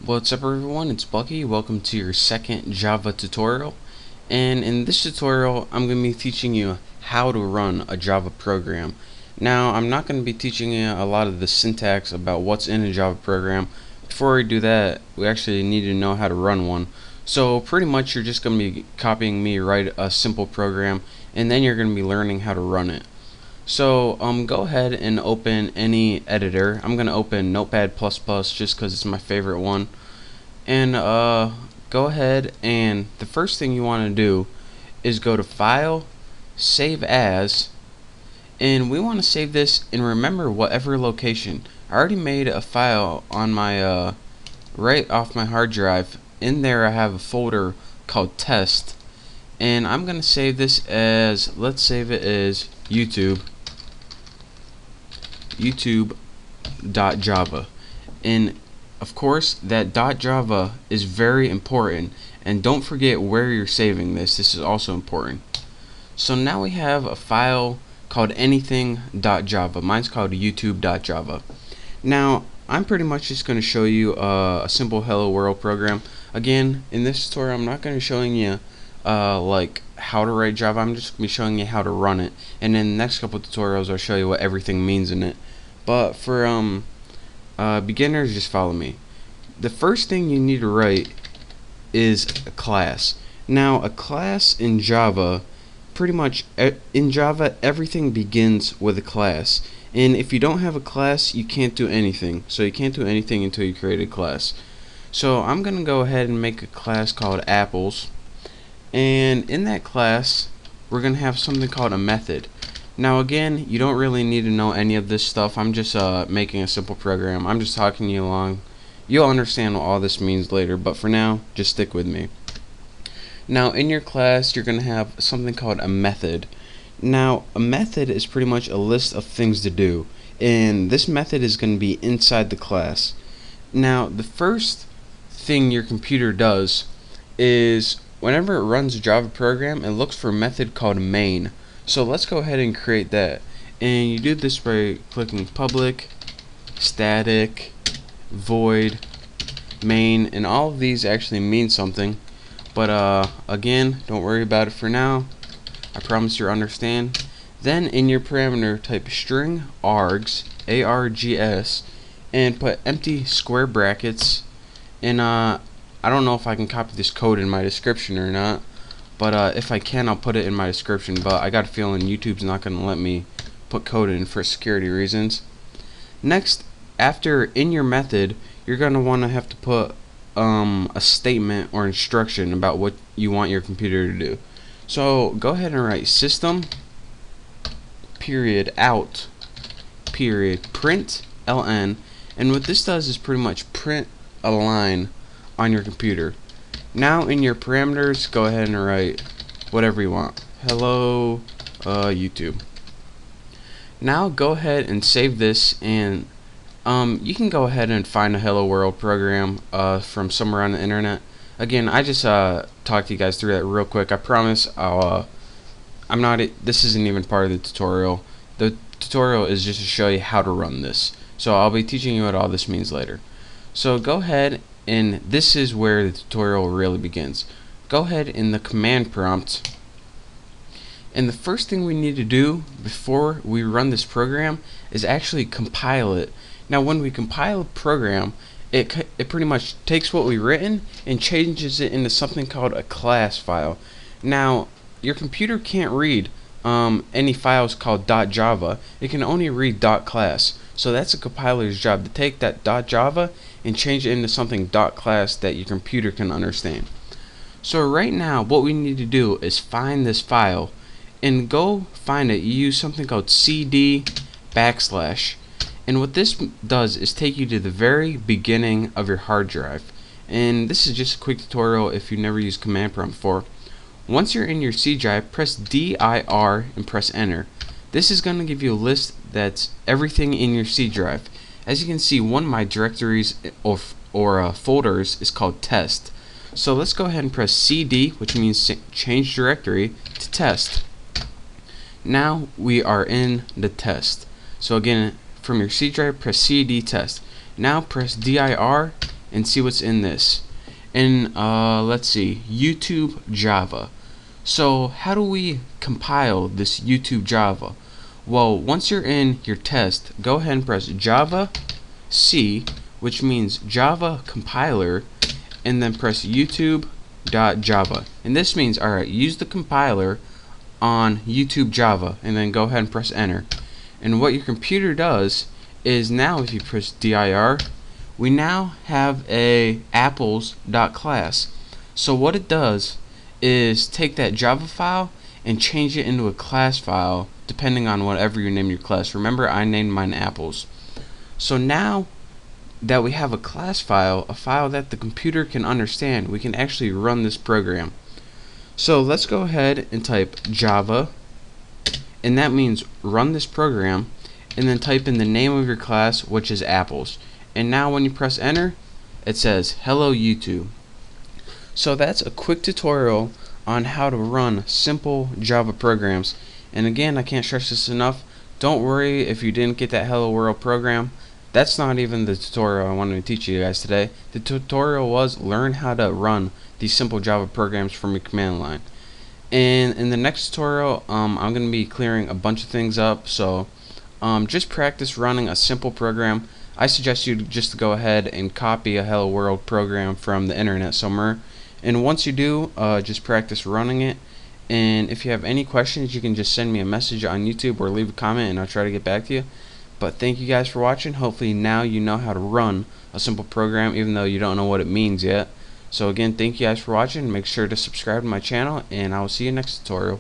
What's up everyone, it's Bucky. Welcome to your second Java tutorial. And in this tutorial, I'm going to be teaching you how to run a Java program. Now, I'm not going to be teaching you a lot of the syntax about what's in a Java program. Before we do that, we actually need to know how to run one. So pretty much you're just going to be copying me write a simple program, and then you're going to be learning how to run it. So go ahead and open any editor. I'm going to open Notepad++ just because it's my favorite one. And go ahead, and the first thing you want to do is go to File, Save As, and we want to save this in, remember, whatever location. I already made a file on my right off my hard drive. In there I have a folder called test, and I'm gonna save this as, let's save it as YouTube.java. And of course, that .java is very important, and don't forget where you're saving this. This is also important. So now we have a file called anything.java. Mine's called youtube.java. Now, I'm pretty much just going to show you a simple hello world program. Again, in this tutorial, I'm not going to be showing you like how to write Java. I'm just going to be showing you how to run it. And in the next couple tutorials, I'll show you what everything means in it. But for beginners, just follow me. The first thing you need to write is a class. Now, a class in Java, pretty much in Java, everything begins with a class. And if you don't have a class, you can't do anything. So you can't do anything until you create a class. So I'm going to go ahead and make a class called apples. And in that class, we're going to have something called a method. Now again, you don't really need to know any of this stuff. I'm just making a simple program. I'm just talking you along. You'll understand what all this means later, but for now, just stick with me. Now in your class, you're going to have something called a method. Now a method is pretty much a list of things to do, and this method is going to be inside the class. Now the first thing your computer does is whenever it runs a Java program, it looks for a method called main. So let's go ahead and create that. And you do this by clicking public, static, void, main, and all of these actually mean something. But again, don't worry about it for now. I promise you'll understand. Then in your parameter, type string args, args, and put empty square brackets. And I don't know if I can copy this code in my description or not. But if I can, I'll put it in my description. But I got a feeling YouTube's not going to let me put code in for security reasons. Next, after in your method, you're going to want to have to put a statement or instruction about what you want your computer to do. So go ahead and write system period out period print ln, and what this does is pretty much print a line on your computer. Now in your parameters, go ahead and write whatever you want. Hello YouTube. Now go ahead and save this, and you can go ahead and find a hello world program from somewhere on the internet. Again, I just talked to you guys through that real quick. I promise this isn't even part of the tutorial. The tutorial is just to show you how to run this. So I'll be teaching you what all this means later. So go ahead, and this is where the tutorial really begins. Go ahead in the command prompt, and the first thing we need to do before we run this program is actually compile it. Now when we compile a program, it pretty much takes what we've written and changes it into something called a class file. Now your computer can't read any files called .java. It can only read .class. So that's a compiler's job, to take that .java and change it into something .class that your computer can understand. So right now what we need to do is find this file, and go find it. You use something called cd \, and what this does is take you to the very beginning of your hard drive. And this is just a quick tutorial if you've never used command prompt before. Once you're in your C drive, press dir and press enter. This is going to give you a list that's everything in your C drive. As you can see, one of my directories or folders is called test. So let's go ahead and press CD, which means change directory, to test. Now we are in the test. So again, from your C drive, press CD test. Now press dir and see what's in this. And let's see, YouTube Java. So how do we compile this YouTube Java? Well, once you're in your test, go ahead and press Java C, which means Java compiler, and then press YouTube.java. And this means, alright, use the compiler on YouTube Java, and then go ahead and press enter. And what your computer does is, now if you press dir, we now have a apples.class. So what it does is take that Java file and change it into a class file depending on whatever you name your class. Remember, I named mine apples. So now that we have a class file, a file that the computer can understand, we can actually run this program. So let's go ahead and type Java, and that means run this program, and then type in the name of your class, which is apples. And now when you press enter, it says hello YouTube. So that's a quick tutorial on how to run simple Java programs. And again, I can't stress this enough, don't worry if you didn't get that hello world program. That's not even the tutorial I wanted to teach you guys today. The tutorial was learn how to run these simple Java programs from your command line. And in the next tutorial, I'm going to be clearing a bunch of things up. So just practice running a simple program. I suggest you just to go ahead and copy a hello world program from the internet somewhere. And once you do, just practice running it. And if you have any questions, you can just send me a message on YouTube or leave a comment, and I'll try to get back to you. But thank you guys for watching. Hopefully now you know how to run a simple program, even though you don't know what it means yet. So again, thank you guys for watching. Make sure to subscribe to my channel, and I will see you next tutorial.